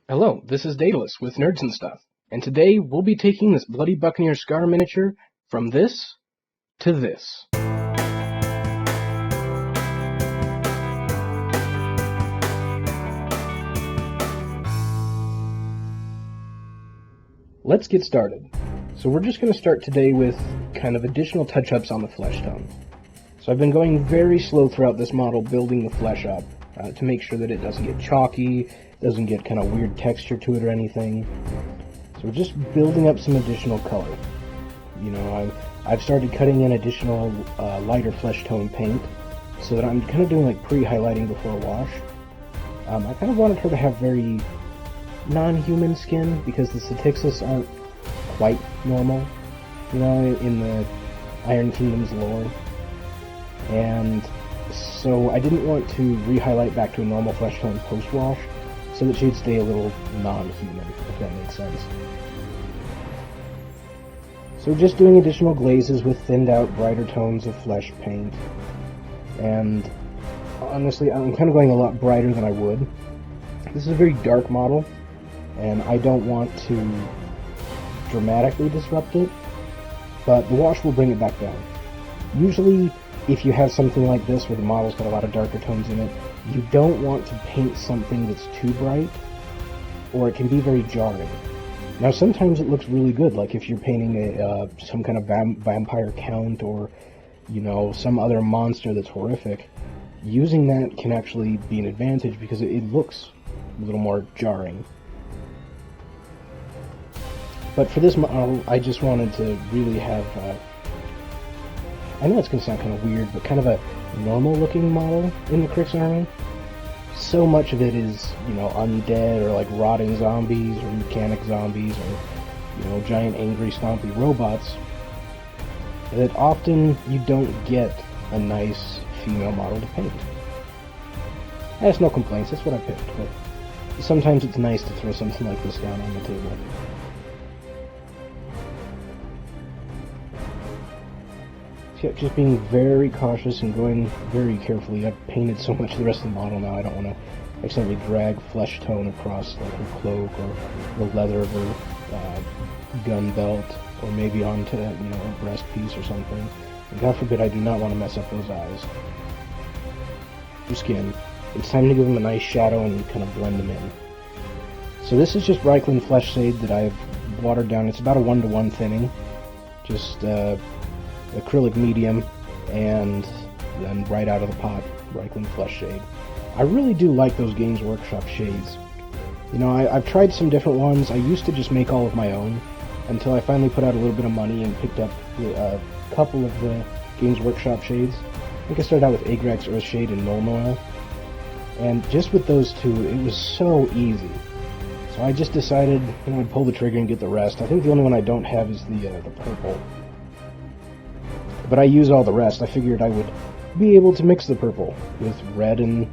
Hello, this is Daedalus with Nerds and Stuff, and today we'll be taking this bloody Buccaneer Skarre miniature from this to this. Let's get started. So we're just going to start today with kind of additional touch-ups on the flesh tone. So I've been going very slow throughout this model, building the flesh up to make sure that it doesn't get chalky, doesn't get kind of weird texture to it or anything. So we're just building up some additional color. You know, I've started cutting in additional lighter flesh tone paint so that I'm kind of doing like pre-highlighting before wash. I kind of wanted her to have very non-human skin because the Satyxis aren't quite normal, you know, in the Iron Kingdom's lore. And so I didn't want to re-highlight back to a normal flesh tone post-wash, so that she'd stay a little non-human, if that makes sense. So just doing additional glazes with thinned out brighter tones of flesh paint. And honestly, I'm kind of going a lot brighter than I would. This is a very dark model, and I don't want to dramatically disrupt it, but the wash will bring it back down. Usually, if you have something like this where the model's got a lot of darker tones in it, you don't want to paint something that's too bright, or it can be very jarring. Now sometimes it looks really good, like if you're painting some kind of vampire count, or, you know, some other monster that's horrific, using that can actually be an advantage because it looks a little more jarring. But for this model, I just wanted to really have, I know it's going to sound kind of weird, but kind of a normal-looking model in the Cryx army. So much of it is, you know, undead, or like rotting zombies, or mechanic zombies, or, you know, giant angry stompy robots, that often you don't get a nice female model to paint. That's no complaints, that's what I picked, but sometimes it's nice to throw something like this down on the table. Just being very cautious and going very carefully. I've painted so much of the rest of the model now, I don't want to accidentally drag flesh tone across like her cloak or the leather of her gun belt, or maybe onto, you know, a breast piece or something. And God forbid I do not want to mess up those eyes. Her skin. It's time to give them a nice shadow and kind of blend them in. So this is just Reikland Fleshshade that I've watered down. It's about a 1-to-1 thinning. Just acrylic medium, and then right out of the pot, Reikland Fleshshade. I really do like those Games Workshop shades. You know, I've tried some different ones. I used to just make all of my own, until I finally put out a little bit of money and picked up a couple of the Games Workshop shades. I think I started out with Agrax Earthshade and Nuln Oil, and just with those two, it was so easy. So I just decided, you know, I'd pull the trigger and get the rest. I think the only one I don't have is the purple. But I use all the rest. I figured I would be able to mix the purple with red and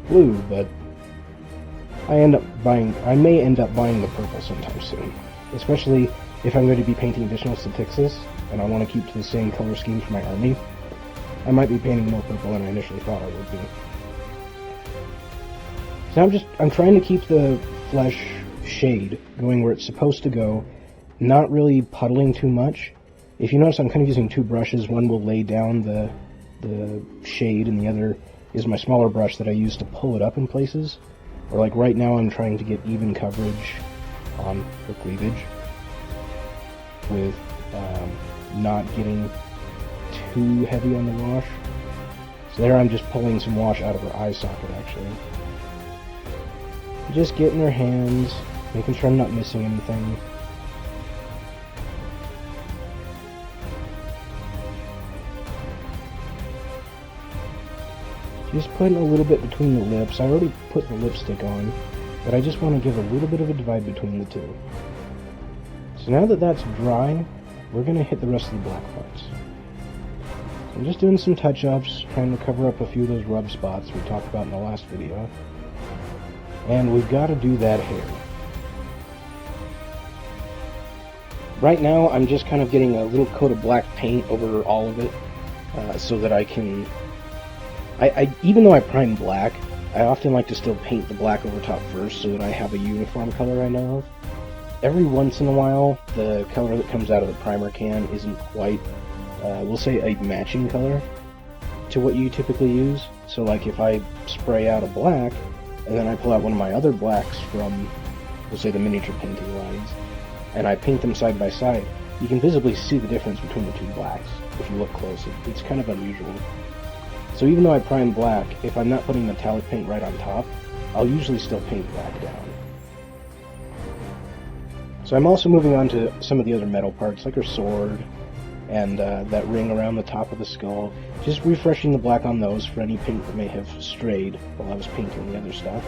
blue, but I may end up buying the purple sometime soon. Especially if I'm going to be painting additional Satyxis, and I want to keep to the same color scheme for my army. I might be painting more purple than I initially thought I would be. So I'm trying to keep the flesh shade going where it's supposed to go, not really puddling too much. If you notice, I'm kind of using two brushes. One will lay down the shade, and the other is my smaller brush that I use to pull it up in places. Or like right now, I'm trying to get even coverage on her cleavage with not getting too heavy on the wash. So there I'm just pulling some wash out of her eye socket, actually. Just getting her hands, making sure I'm not missing anything. Just putting a little bit between the lips. I already put the lipstick on, but I just want to give a little bit of a divide between the two. So now that that's dry, we're going to hit the rest of the black parts. So I'm just doing some touch-ups, trying to cover up a few of those rub spots we talked about in the last video. And we've got to do that hair. Right now, I'm just kind of getting a little coat of black paint over all of it, so that I can... even though I prime black, I often like to still paint the black over top first so that I have a uniform color I know of. Every once in a while, the color that comes out of the primer can isn't quite, we'll say, a matching color to what you typically use. So like if I spray out a black, and then I pull out one of my other blacks from, we'll say, the miniature painting lines, and I paint them side by side, you can visibly see the difference between the two blacks if you look close. It's kind of unusual. So even though I prime black, if I'm not putting metallic paint right on top, I'll usually still paint black down. So I'm also moving on to some of the other metal parts, like her sword, and that ring around the top of the skull. Just refreshing the black on those for any paint that may have strayed while I was painting the other stuff.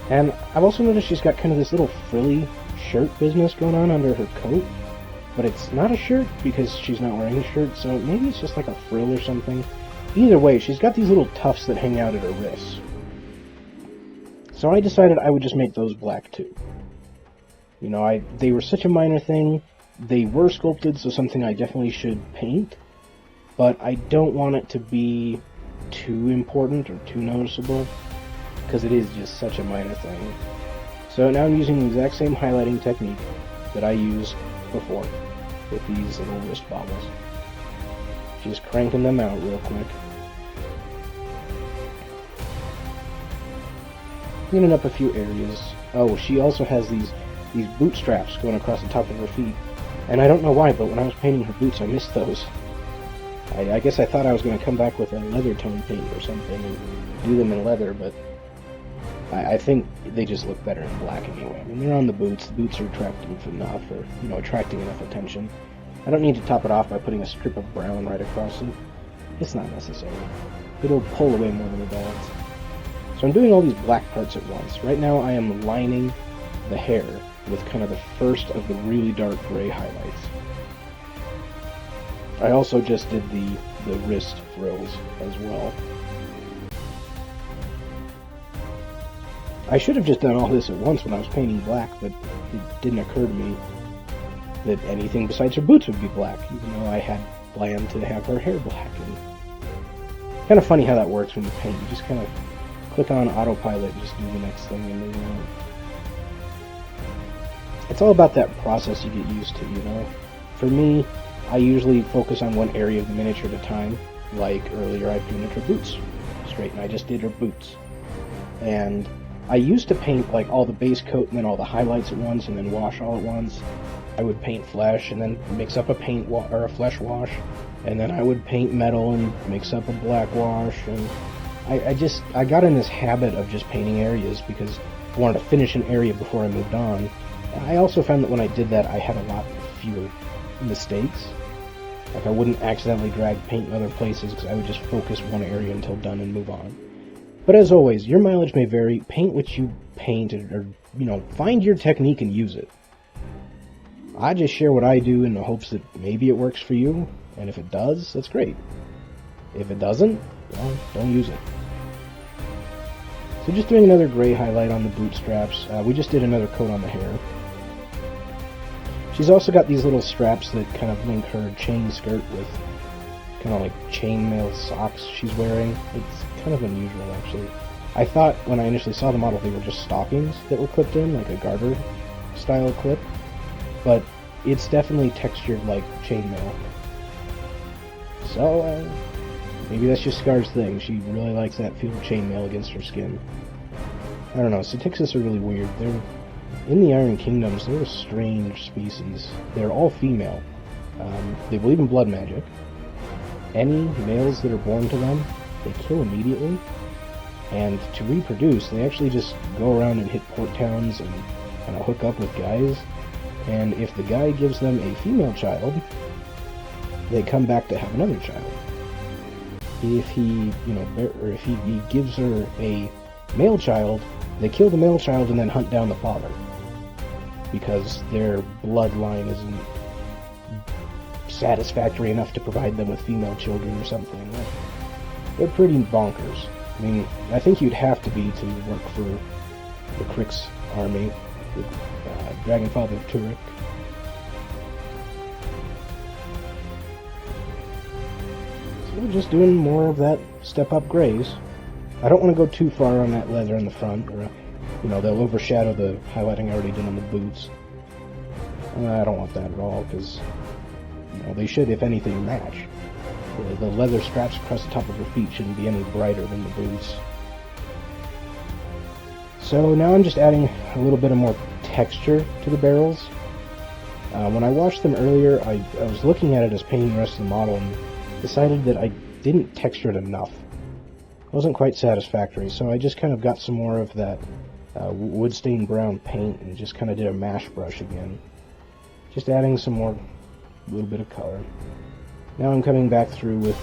And I've also noticed she's got kind of this little frilly shirt business going on under her coat. But it's not a shirt because she's not wearing a shirt, so maybe it's just like a frill or something. Either way, she's got these little tufts that hang out at her wrists. So I decided I would just make those black too. You know, they were such a minor thing. They were sculpted, so something I definitely should paint. But I don't want it to be too important or too noticeable, because it is just such a minor thing. So now I'm using the exact same highlighting technique that I used before with these little wrist bobbles. Just cranking them out real quick. Cleaning up a few areas. Oh, she also has these bootstraps going across the top of her feet. And I don't know why, but when I was painting her boots, I missed those. I guess I thought I was going to come back with a leather tone paint or something and do them in leather, but I think they just look better in black anyway. I mean, they're on the boots are attractive enough, or, you know, attracting enough attention. I don't need to top it off by putting a strip of brown right across it. It's not necessary. It'll pull away more than it adds. So I'm doing all these black parts at once. Right now I am lining the hair with kind of the first of the really dark gray highlights. I also just did the wrist frills as well. I should have just done all this at once when I was painting black, but it didn't occur to me that anything besides her boots would be black, even though I had planned to have her hair black. And kind of funny how that works when you paint. You just kind of click on autopilot and just do the next thing and move on. It's all about that process you get used to, you know? For me, I usually focus on one area of the miniature at a time. Like earlier I painted her boots straight, and I just did her boots. And I used to paint like all the base coat and then all the highlights at once and then wash all at once. I would paint flesh and then mix up a or a flesh wash, and then I would paint metal and mix up a black wash. And I got in this habit of just painting areas because I wanted to finish an area before I moved on. I also found that when I did that, I had a lot fewer mistakes. Like I wouldn't accidentally drag paint in other places because I would just focus one area until done and move on. But as always, your mileage may vary. Paint what you paint, or, you know, find your technique and use it. I just share what I do in the hopes that maybe it works for you, and if it does, that's great. If it doesn't, well, don't use it. So just doing another gray highlight on the bootstraps. We just did another coat on the hair. She's also got these little straps that kind of link her chain skirt with kind of like chainmail socks she's wearing. It's kind of unusual, actually. I thought when I initially saw the model they were just stockings that were clipped in, like a garter style clip, but it's definitely textured like chainmail. So maybe that's just Skarre's thing. She really likes that feel of chainmail against her skin. I don't know, Satyxis are really weird. They're in the Iron Kingdoms. They're a strange species. They're all female. They believe in blood magic. Any males that are born to them, they kill immediately. And to reproduce, they actually just go around and hit port towns and kind of hook up with guys. And if the guy gives them a female child, they come back to have another child. If he, if he gives her a male child, they kill the male child and then hunt down the father, because their bloodline isn't satisfactory enough to provide them with female children or something. They're pretty bonkers. I mean, I think you'd have to be to work for the Cryx army, the Dragon Father Turek. So we're just doing more of that step-up grays. I don't want to go too far on that leather in the front, or, you know, they'll overshadow the highlighting I already did on the boots. I don't want that at all, because, you know, they should, if anything, match. The leather straps across the top of your feet shouldn't be any brighter than the boots. So now I'm just adding a little bit of more texture to the barrels. When I washed them earlier, I was looking at it as painting the rest of the model and decided that I didn't texture it enough. It wasn't quite satisfactory, so I just kind of got some more of that Woodstain brown paint and just kind of did a mash brush again. Just adding some more, little bit of color. Now I'm coming back through with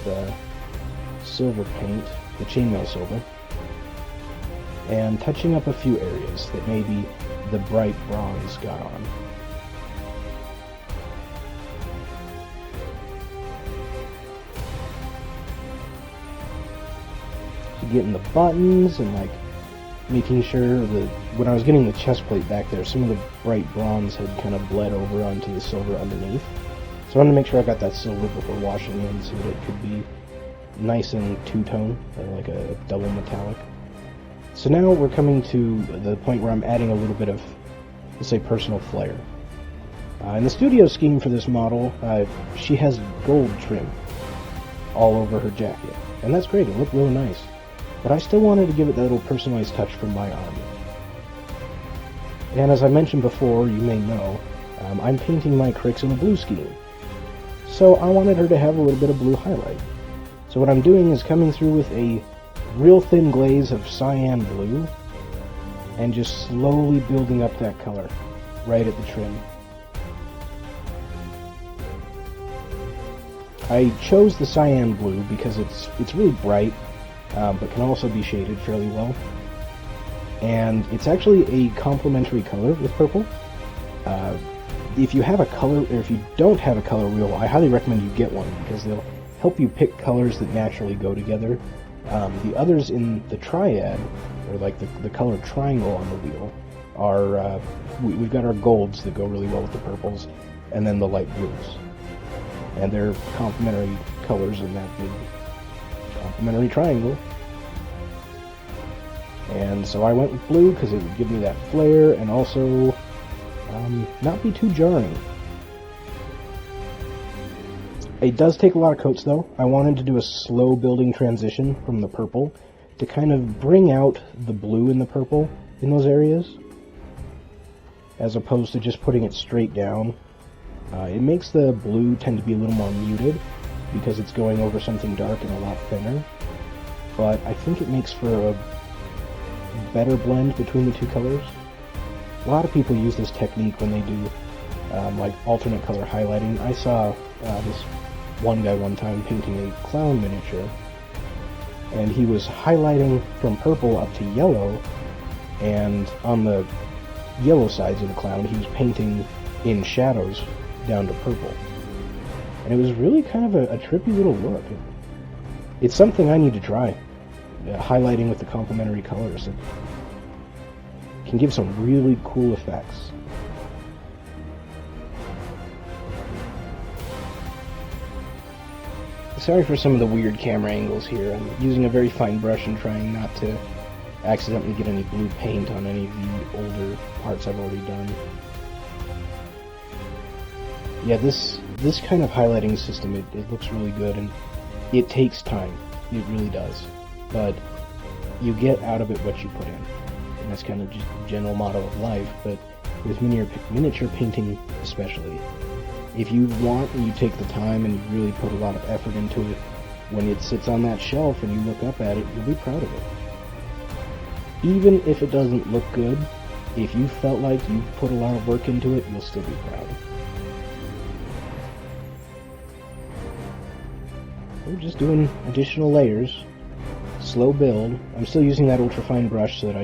silver paint, the chainmail silver, and touching up a few areas that maybe the bright bronze got on. So getting the buttons and like making sure that when I was getting the chest plate back there, some of the bright bronze had kind of bled over onto the silver underneath. So I wanted to make sure I got that silver before washing in so that it could be nice and two-tone, like a double metallic. So now we're coming to the point where I'm adding a little bit of, let's say, personal flair. In the studio scheme for this model, she has gold trim all over her jacket, and that's great, it looked really nice. But I still wanted to give it that little personalized touch from my army. And as I mentioned before, you may know, I'm painting my Cryx in a blue scheme. So I wanted her to have a little bit of blue highlight. So what I'm doing is coming through with a real thin glaze of cyan blue and just slowly building up that color right at the trim. I chose the cyan blue because it's really bright, but can also be shaded fairly well. And it's actually a complementary color with purple. If you have a color, or if you don't have a color wheel, I highly recommend you get one because they'll help you pick colors that naturally go together. The others in the triad, or like the color triangle on the wheel, are we've got our golds that go really well with the purples, and then the light blues. And they're complementary colors in that big complementary triangle. And so I went with blue because it would give me that flair and also not be too jarring. It does take a lot of coats though. I wanted to do a slow building transition from the purple to kind of bring out the blue in the purple in those areas, as opposed to just putting it straight down. It makes the blue tend to be a little more muted because it's going over something dark and a lot thinner, but I think it makes for a better blend between the two colors. A lot of people use this technique when they do like alternate color highlighting. I saw this one guy one time painting a clown miniature, and he was highlighting from purple up to yellow, and on the yellow sides of the clown he was painting in shadows down to purple. And it was really kind of a trippy little look. It's something I need to try, highlighting with the complementary colors. It can give some really cool effects. Sorry for some of the weird camera angles here. I'm using a very fine brush and trying not to accidentally get any blue paint on any of the older parts I've already done. Yeah, this kind of highlighting system, it looks really good, and it takes time. It really does. But you get out of it what you put in. And that's kind of just a general motto of life, but with miniature painting especially. If you want and you take the time and you really put a lot of effort into it, when it sits on that shelf and you look up at it, you'll be proud of it. Even if it doesn't look good, if you felt like you put a lot of work into it, you'll still be proud. We're just doing additional layers. Slow build. I'm still using that ultrafine brush so that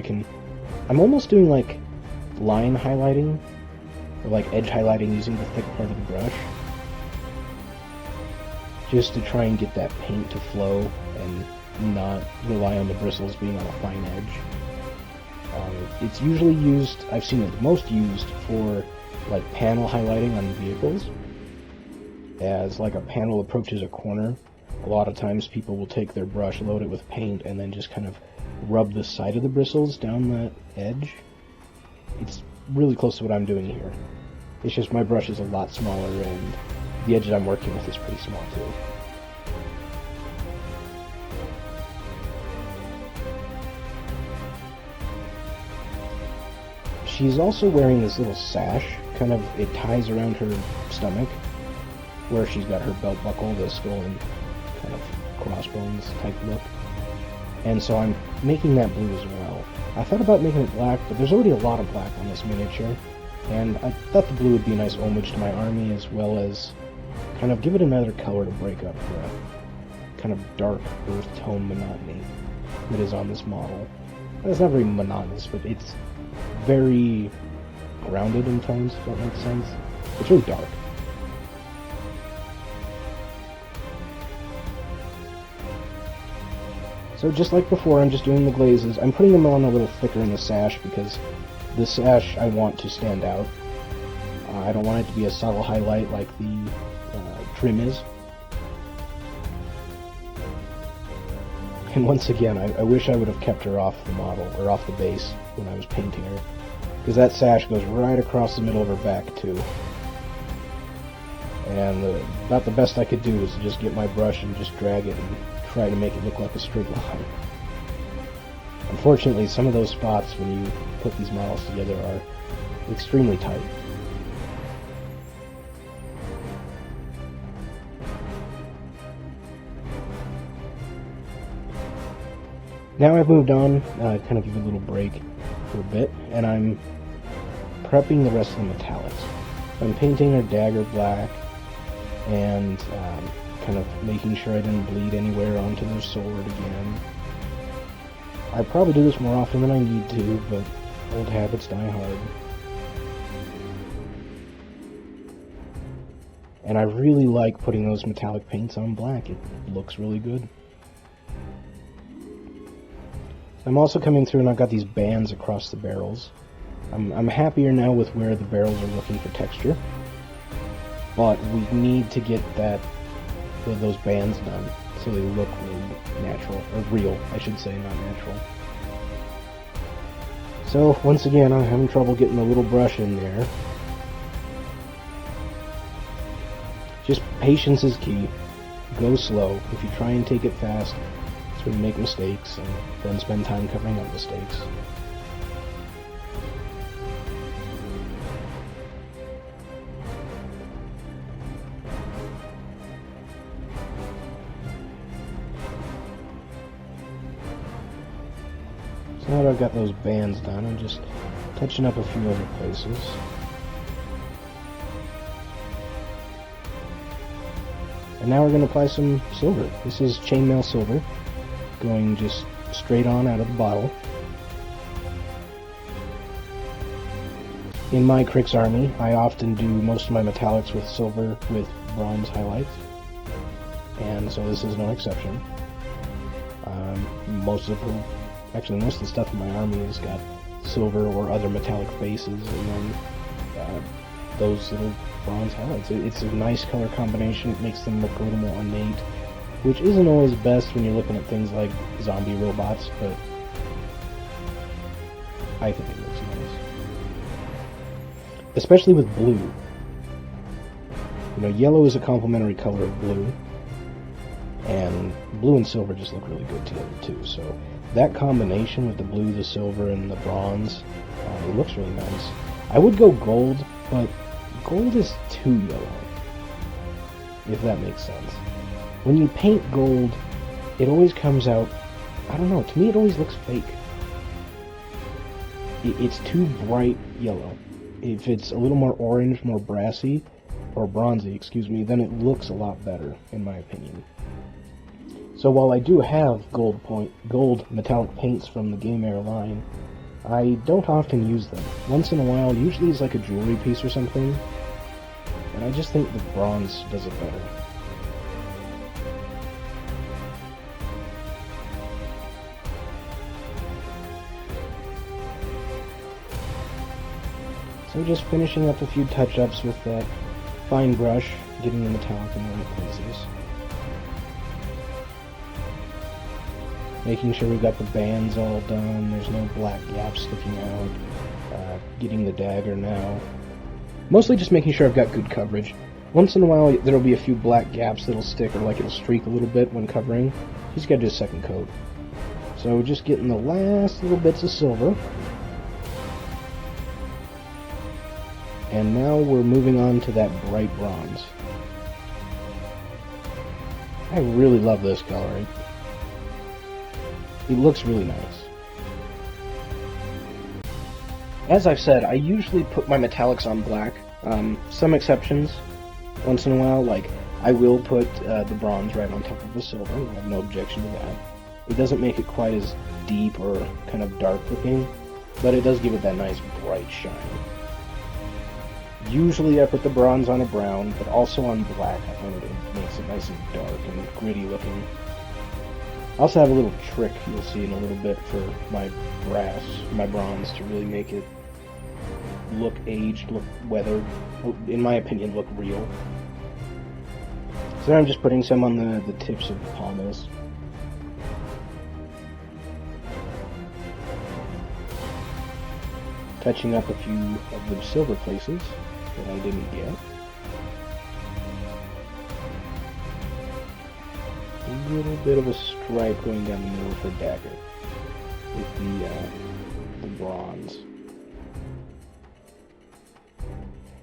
I'm almost doing like line highlighting, or like edge highlighting using the thick part of the brush, just to try and get that paint to flow and not rely on the bristles being on a fine edge. It's usually used, I've seen it most used for like panel highlighting on vehicles, as like a panel approaches a corner. a lot of times people will take their brush, load it with paint, and then just kind of rub the side of the bristles down that edge. It's really close to what I'm doing here. It's just my brush is a lot smaller, and the edge that I'm working with is pretty small too. She's also wearing this little sash, it ties around her stomach, where she's got her belt buckle, the skull and kind of crossbones type look. And so I'm making that blue as well. I thought about making it black, but there's already a lot of black on this miniature, and I thought the blue would be a nice homage to my army, as well as kind of give it another color to break up the kind of dark earth tone monotony that is on this model. And it's not very monotonous, but it's very grounded in tones, if that makes sense. It's really dark. So just like before, I'm just doing the glazes. I'm putting them on a little thicker in the sash because the sash I want to stand out. I don't want it to be a subtle highlight like the trim is. And once again, I wish I would have kept her off the model, or off the base, when I was painting her. Because that sash goes right across the middle of her back, too. And about the best I could do was to just get my brush and just drag it and try to make it look like a straight line. Unfortunately, some of those spots when you put these models together are extremely tight. Now I've moved on, kind of give a little break for a bit, and I'm prepping the rest of the metallics. I'm painting her dagger black, and kind of making sure I didn't bleed anywhere onto the sword again. I probably do this more often than I need to, but old habits die hard. And I really like putting those metallic paints on black. It looks really good. I'm also coming through and I've got these bands across the barrels. I'm happier now with where the barrels are looking for texture, but we need to get those bands done so they look really natural, or real, I should say, not natural. So once again, I'm having trouble getting the little brush in there. Just patience is key. Go slow. If you try and take it fast, it's when you make mistakes, and then spend time covering up mistakes. So now that I've got those bands done, I'm just touching up a few other places. And now we're going to apply some silver. This is Chainmail silver, going just straight on out of the bottle. In my Cryx army, I often do most of my metallics with silver with bronze highlights, and so this is no exception. Most of the stuff in my army has got silver or other metallic bases, and then those little bronze highlights. It's a nice color combination. It makes them look a little more ornate, which isn't always best when you're looking at things like zombie robots, but I think it looks nice. Especially with blue. You know, yellow is a complementary color of blue, and blue and silver just look really good together too. So that combination with the blue, the silver, and the bronze, it looks really nice. I would go gold, but gold is too yellow, if that makes sense. When you paint gold, it always comes out, I don't know, to me it always looks fake. It's too bright yellow. If it's a little more orange, more brassy, or bronzy, excuse me, then it looks a lot better, in my opinion. So while I do have gold metallic paints from the Game Air line, I don't often use them. Once in a while, usually it's like a jewelry piece or something, and I just think the bronze does it better. So just finishing up a few touch-ups with that fine brush, getting the metallic in the right places. Making sure we've got the bands all done, there's no black gaps sticking out. Getting the dagger now. Mostly just making sure I've got good coverage. Once in a while there'll be a few black gaps that'll stick, or like it'll streak a little bit when covering. Just gotta do a second coat. So just getting the last little bits of silver. And now we're moving on to that bright bronze. I really love this color. It looks really nice. As I've said, I usually put my metallics on black. Some exceptions, once in a while, like I will put the bronze right on top of the silver. I have no objection to that. It doesn't make it quite as deep or kind of dark looking, but it does give it that nice bright shine. Usually I put the bronze on a brown, but also on black. I find it makes it nice and dark and gritty looking. I also have a little trick you'll see in a little bit for my brass, my bronze, to really make it look aged, look weathered, in my opinion, look real. So now I'm just putting some on the tips of the pommels. Touching up a few of the silver places that I didn't get. A little bit of a stripe going down the middle of her dagger with the bronze.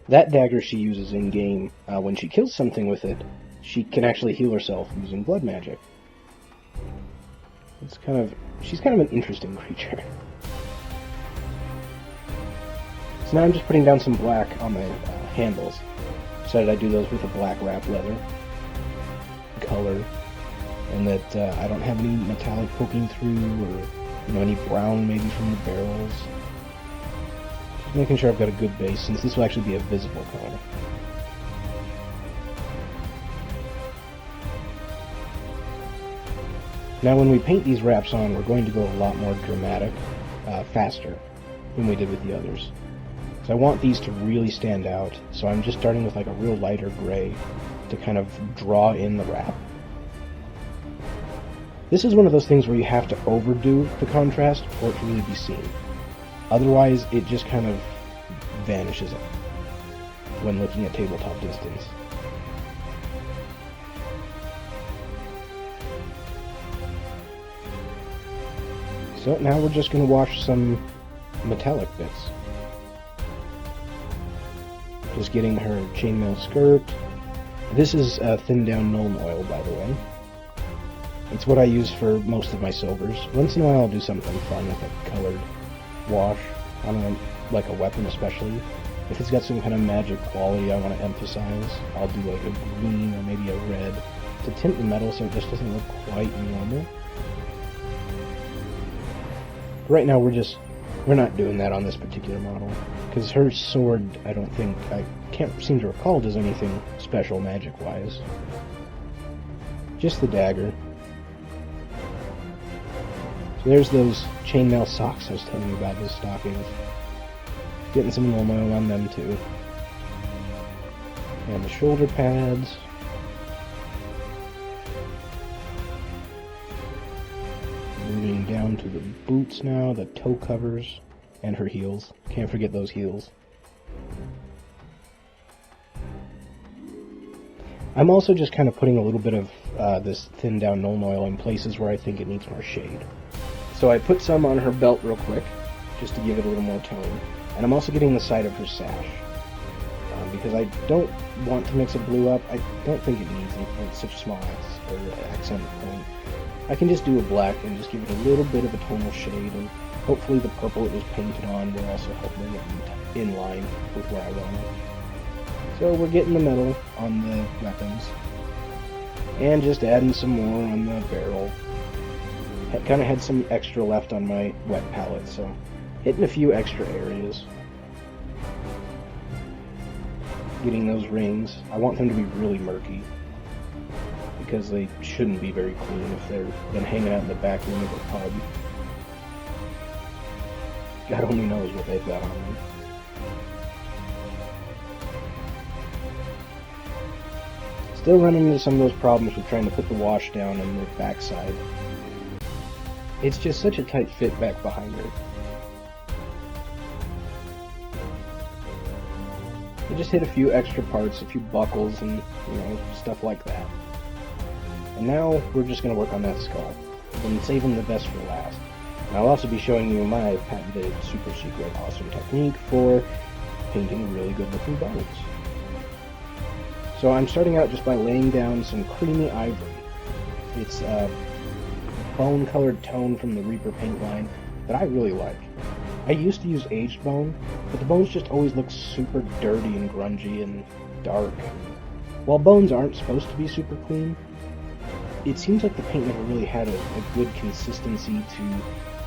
That dagger she uses in game. When she kills something with it, she can actually heal herself using blood magic. She's kind of an interesting creature. So now I'm just putting down some black on the handles. Decided I'd do those with a black wrap leather color, and that I don't have any metallic poking through, or any brown maybe from the barrels. Just making sure I've got a good base, since this will actually be a visible color. Now when we paint these wraps on, we're going to go a lot more dramatic, faster than we did with the others. So I want these to really stand out, so I'm just starting with like a real lighter gray to kind of draw in the wrap. This is one of those things where you have to overdo the contrast for it to really be seen. Otherwise, it just kind of vanishes when looking at tabletop distance. So now we're just going to wash some metallic bits. Just getting her chainmail skirt. This is thinned down Nuln oil, by the way. It's what I use for most of my silvers. Once in a while I'll do something fun with a colored wash on like a weapon especially. If it's got some kind of magic quality I want to emphasize, I'll do like a green or maybe a red to tint the metal so it just doesn't look quite normal. Right now we're not doing that on this particular model, because her sword, I can't seem to recall does anything special magic-wise. Just the dagger. So there's those chainmail socks I was telling you about, those stockings. Getting some Nuln oil on them too. And the shoulder pads. Moving down to the boots now, the toe covers, and her heels. Can't forget those heels. I'm also just kind of putting a little bit of this thinned down Nuln oil in places where I think it needs more shade. So I put some on her belt real quick, just to give it a little more tone. And I'm also getting the side of her sash, because I don't want to mix a blue up. I don't think it needs it. It's such a small accent point. I can just do a black and just give it a little bit of a tonal shade, and hopefully the purple it was painted on will also help bring it in line with where I want it. So we're getting the metal on the weapons, and just adding some more on the barrel. I kind of had some extra left on my wet palette, so hitting a few extra areas. Getting those rings. I want them to be really murky, because they shouldn't be very clean if they've been hanging out in the back room of a pub. God only knows what they've got on them. Still running into some of those problems with trying to put the wash down on the backside. It's just such a tight fit back behind her. I just hit a few extra parts, a few buckles, and, you know, stuff like that. And now we're just going to work on that skull. I've been saving the best for last. And I'll also be showing you my patented, super secret, awesome technique for painting really good looking bones. So I'm starting out just by laying down some creamy ivory. It's a bone colored tone from the Reaper paint line that I really like. I used to use aged bone, but the bones just always look super dirty and grungy and dark. While bones aren't supposed to be super clean, it seems like the paint never really had a good consistency to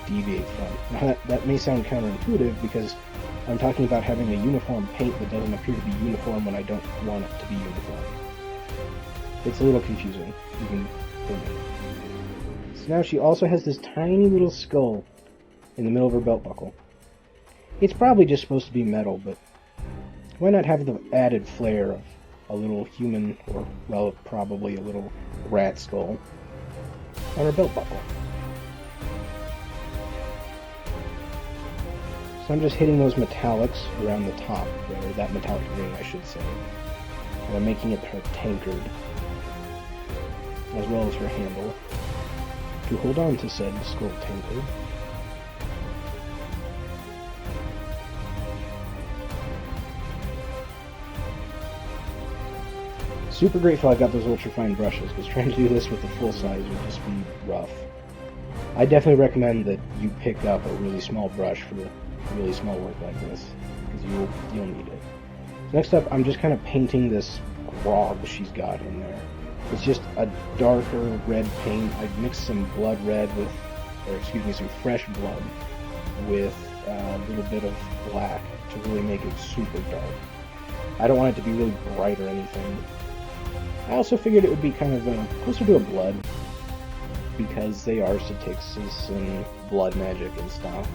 deviate from. Now that may sound counterintuitive because I'm talking about having a uniform paint that doesn't appear to be uniform when I don't want it to be uniform. It's a little confusing, even for me. So now she also has this tiny little skull in the middle of her belt buckle. It's probably just supposed to be metal, but why not have the added flair of a little human, or, well, probably a little rat skull on her belt buckle? So I'm just hitting those metallics around the top there, that metallic ring, I should say. And I'm making it her tankard, as well as her handle, to hold on to said skull tankard. Super grateful I got those ultra-fine brushes, because trying to do this with the full size would just be rough. I definitely recommend that you pick up a really small brush for really small work like this, because you'll need it. So next up, I'm just kind of painting this grog she's got in there. It's just a darker red paint. I mixed some blood red with, or excuse me, some fresh blood with a little bit of black to really make it super dark. I don't want it to be really bright or anything. I also figured it would be kind of closer to a blood, because they are Satyxis and blood magic and stuff.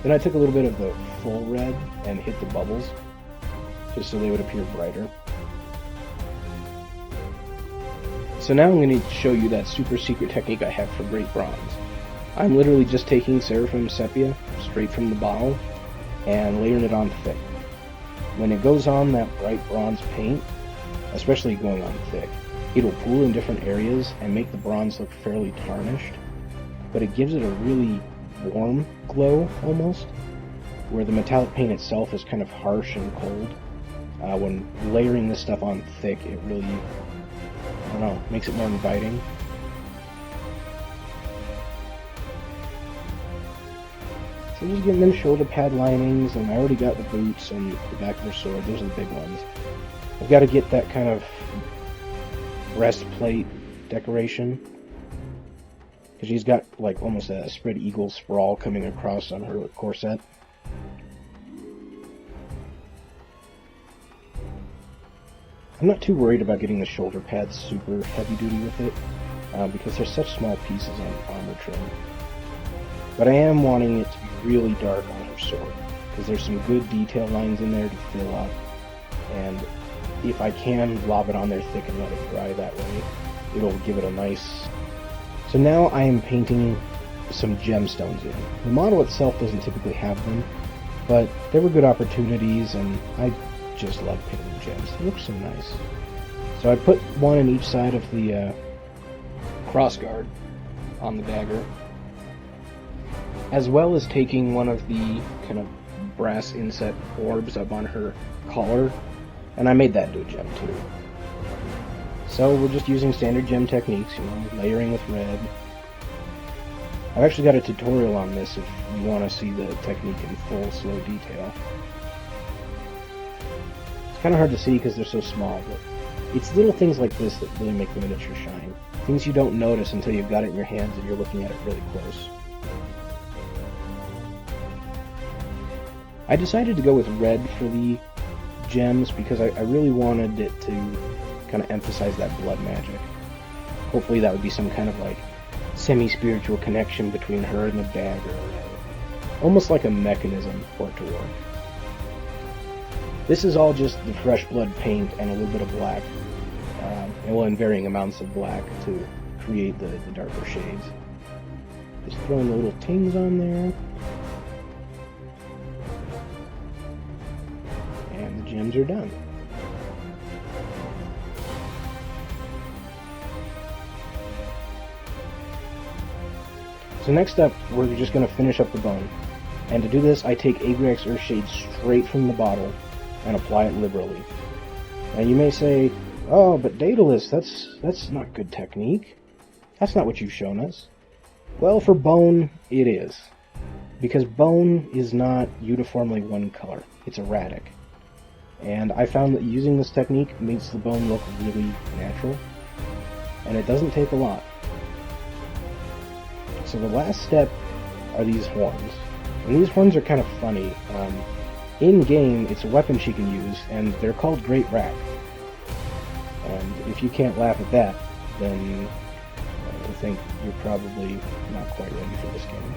Then I took a little bit of the full red and hit the bubbles, just so they would appear brighter. So now I'm going to show you that super secret technique I have for great bronze. I'm literally just taking Seraphim Sepia straight from the bottle and layering it on thick. When it goes on that bright bronze paint, especially going on thick, it'll pool in different areas and make the bronze look fairly tarnished, but it gives it a really warm glow almost, where the metallic paint itself is kind of harsh and cold. When layering this stuff on thick, it really, I don't know, makes it more inviting. So I'm just getting them shoulder pad linings, and I already got the boots and the back of her sword. Those are the big ones. I've got to get that kind of breastplate decoration, because she's got like almost a spread eagle sprawl coming across on her corset. I'm not too worried about getting the shoulder pads super heavy duty with it, because they're such small pieces on armor trim. But I am wanting it to be really dark on her sword, because there's some good detail lines in there to fill up, and if I can lob it on there thick and let it dry that way, it'll give it a nice... So now I am painting some gemstones in. The model itself doesn't typically have them, but there were good opportunities, and I just love painting gems. They look so nice. So I put one in each side of the crossguard on the dagger, as well as taking one of the kind of brass inset orbs up on her collar, and I made that into a gem too. So we're just using standard gem techniques, you know, layering with red. I've actually got a tutorial on this if you want to see the technique in full, slow detail. It's kind of hard to see because they're so small, but it's little things like this that really make the miniature shine. Things you don't notice until you've got it in your hands and you're looking at it really close. I decided to go with red for the gems because I really wanted it to kind of emphasize that blood magic. Hopefully that would be some kind of like semi-spiritual connection between her and the dagger, almost like a mechanism for it to work. This is all just the fresh blood paint and a little bit of black, and well, in varying amounts of black to create the darker shades. Just throwing the little tings on there. And the gems are done. So next up, we're just going to finish up the bone. And to do this, I take Agrax Earthshade straight from the bottle and apply it liberally. And you may say, oh, but Daedalus, that's not good technique. That's not what you've shown us. Well, for bone, it is. Because bone is not uniformly one color. It's erratic. And I found that using this technique makes the bone look really natural. And it doesn't take a lot. So the last step are these horns. And these horns are kind of funny. In-game, it's a weapon she can use, and they're called Great Rack. And if you can't laugh at that, then I think you're probably not quite ready for this game.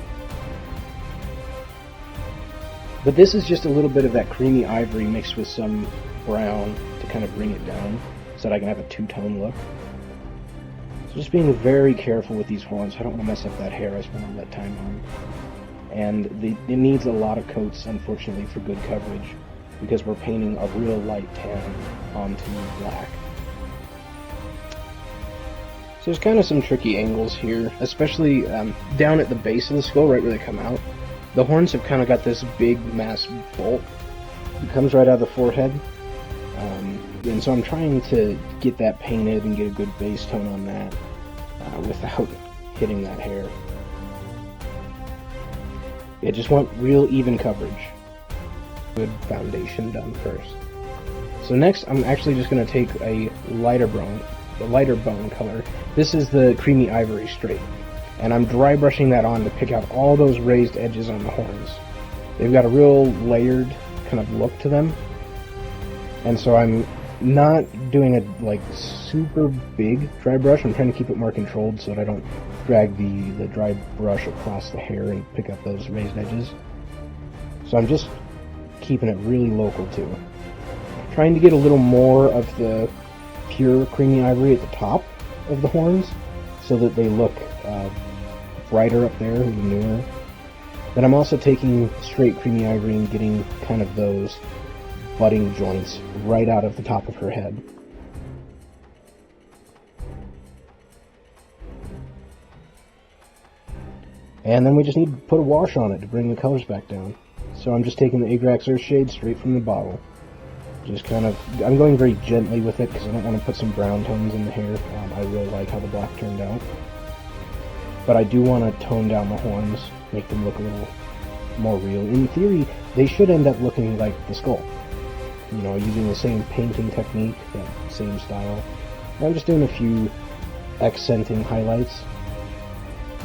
But this is just a little bit of that creamy ivory mixed with some brown to kind of bring it down, so that I can have a two-tone look. So just being very careful with these horns. I don't want to mess up that hair. I just want to let time on. And it needs a lot of coats, unfortunately, for good coverage, because we're painting a real light tan onto black. So there's kind of some tricky angles here, especially down at the base of the skull, right where they come out. The horns have kind of got this big mass bulk that comes right out of the forehead. And so I'm trying to get that painted and get a good base tone on that without hitting that hair. Yeah, just want real even coverage. Good foundation done first. So next, I'm actually just going to take a lighter bone color. This is the creamy ivory straight, and I'm dry brushing that on to pick out all those raised edges on the horns. They've got a real layered kind of look to them, and so I'm not doing a super big dry brush. I'm trying to keep it more controlled so that I don't drag the dry brush across the hair and pick up those raised edges. So I'm just keeping it really local too. Trying to get a little more of the pure creamy ivory at the top of the horns so that they look brighter up there and newer. Then I'm also taking straight creamy ivory and getting kind of those budding joints right out of the top of her head. And then we just need to put a wash on it to bring the colors back down. So I'm just taking the Agrax Earthshade straight from the bottle. Just kind of, I'm going very gently with it because I don't want to put some brown tones in the hair. I really like how the black turned out. But I do want to tone down the horns, make them look a little more real. In theory, they should end up looking like the skull. You know, using the same painting technique, that same style. And I'm just doing a few accenting highlights.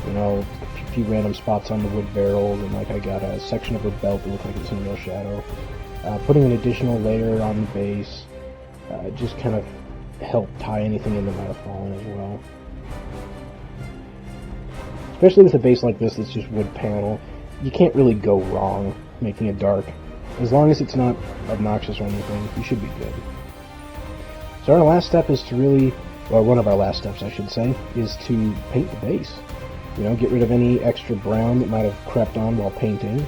You know, a few random spots on the wood barrels, and like I got a section of her belt that looked like it's in real shadow. Putting an additional layer on the base, just kind of help tie anything in that might have fallen as well. Especially with a base like this that's just wood panel, you can't really go wrong making it dark. As long as it's not obnoxious or anything, you should be good. So our last step is to really, well, one of our last steps I should say, is to paint the base. You know, get rid of any extra brown that might have crept on while painting,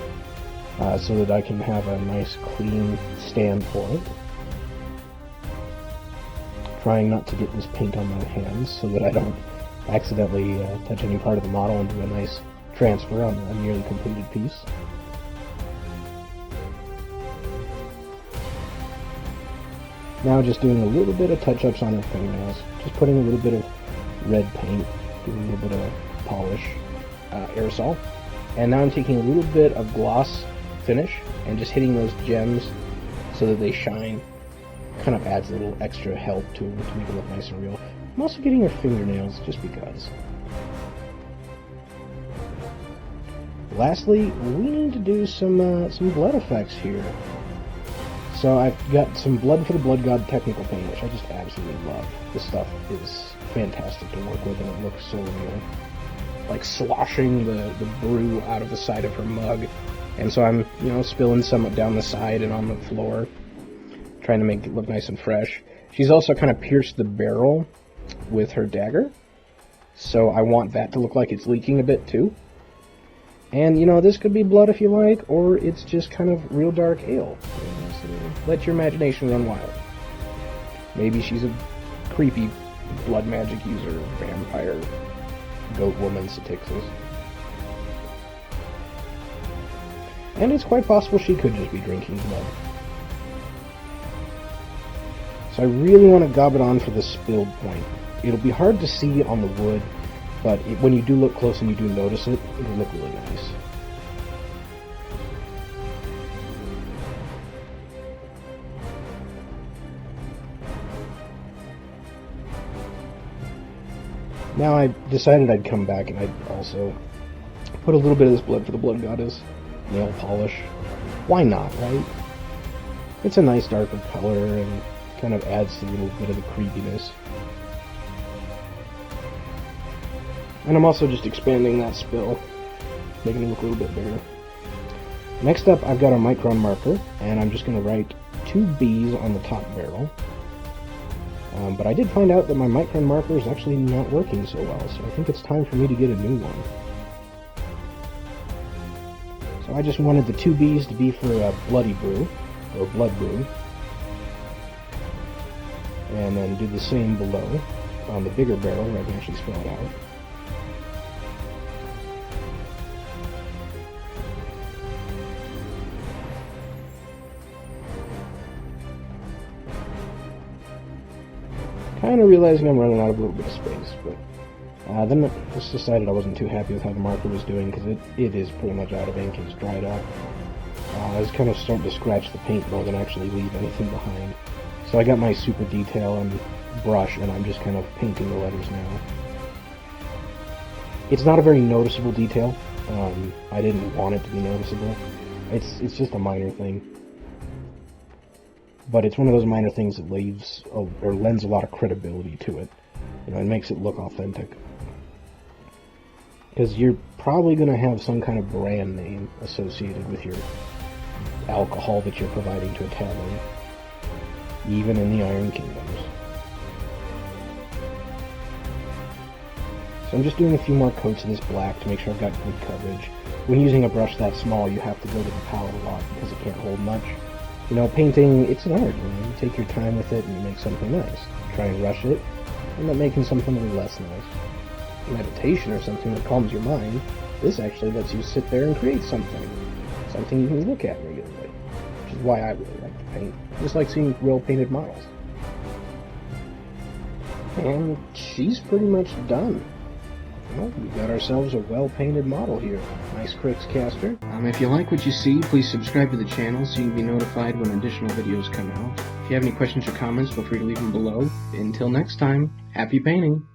so that I can have a nice clean stand for it. Trying not to get this paint on my hands so that I don't accidentally touch any part of the model and do a nice transfer on a nearly completed piece. Now just doing a little bit of touch-ups on her fingernails, just putting a little bit of red paint, giving a little bit of polish, aerosol. And now I'm taking a little bit of gloss finish and just hitting those gems so that they shine. Kind of adds a little extra help to it to make it look nice and real. I'm also getting her fingernails just because. Lastly, we need to do some blood effects here. So I've got some Blood for the Blood God technical paint, which I just absolutely love. This stuff is fantastic to work with, and it looks so real. Like sloshing the brew out of the side of her mug. And so I'm, you know, spilling some down the side and on the floor, trying to make it look nice and fresh. She's also kind of pierced the barrel with her dagger, so I want that to look like it's leaking a bit too. And, you know, this could be blood if you like, or it's just kind of real dark ale. So let your imagination run wild. Maybe she's a creepy blood magic user, vampire, goat woman, Satyxis. And it's quite possible she could just be drinking blood. So I really want to gob it on for the spilled point. It'll be hard to see on the wood, but when you do look close and you do notice it, it'll look really nice. Now I decided I'd come back and I'd also put a little bit of this blood for the blood goddess. Nail polish. Why not, right? It's a nice darker color and kind of adds a little bit of the creepiness. And I'm also just expanding that spill, making it look a little bit bigger. Next up, I've got a micron marker, and I'm just going to write 2 B's on the top barrel. But I did find out that my micron marker is actually not working so well, so I think it's time for me to get a new one. So I just wanted the 2 B's to be for Bloody Brew, or Blood Brew. And then do the same below, on the bigger barrel where I can actually spell it out. Kind of realizing I'm running out of a little bit of space, but then I just decided I wasn't too happy with how the marker was doing, because it is pretty much out of ink, it's dried up. I was kind of starting to scratch the paint more than actually leave anything behind. So I got my super detail and brush, and I'm just kind of painting the letters now. It's not a very noticeable detail. I didn't want it to be noticeable. It's just a minor thing. But it's one of those minor things that leaves, or lends a lot of credibility to it. You know, it makes it look authentic. Because you're probably going to have some kind of brand name associated with your alcohol that you're providing to a tavern. Even in the Iron Kingdoms. So I'm just doing a few more coats of this black to make sure I've got good coverage. When using a brush that small, you have to go to the palette a lot because it can't hold much. You know, painting, it's an art, you know, you take your time with it and you make something nice. Try and rush it, end up making something a little less nice. Meditation or something that calms your mind, this actually lets you sit there and create something. Something you can look at regularly. Which is why I really like to paint. I just like seeing well-painted models. And she's pretty much done. Well, we got ourselves a well-painted model here. Nice Cryx caster. If you like what you see, please subscribe to the channel so you can be notified when additional videos come out. If you have any questions or comments, feel free to leave them below. Until next time, happy painting!